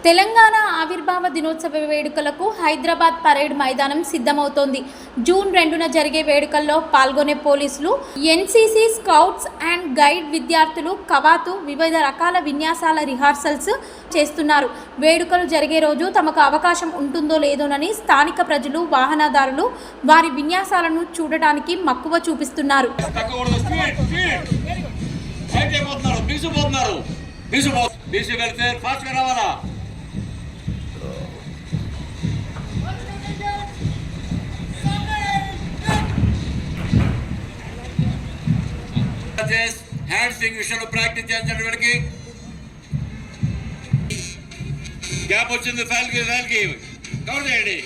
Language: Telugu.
తెలంగాణ ఆవిర్భావ దినోత్సవ వేడుకలకు హైదరాబాద్ పరేడ్ మైదానం సిద్ధమవుతోంది. జూన్ 2న జరిగే వేడుకల్లో పాల్గొనే పోలీసులు, ఎన్సీసీ, స్కౌట్స్ అండ్ గైడ్ విద్యార్థులు కవాతు వివిధ రకాల విన్యాసాల రిహార్సల్స్ చేస్తున్నారు. వేడుకలు జరిగే రోజు తమకు అవకాశం ఉంటుందో లేదోనని స్థానిక ప్రజలు, వాహనదారులు వారి విన్యాసాలను చూడటానికి మక్కువ చూపిస్తున్నారు. హ్యాండ్ స్వింగ్ విషయంలో ప్రాక్టీస్ చేసినటువంటి గ్యాప్ వచ్చింది, ఫ్యాల్కి కవర్ చేయండి.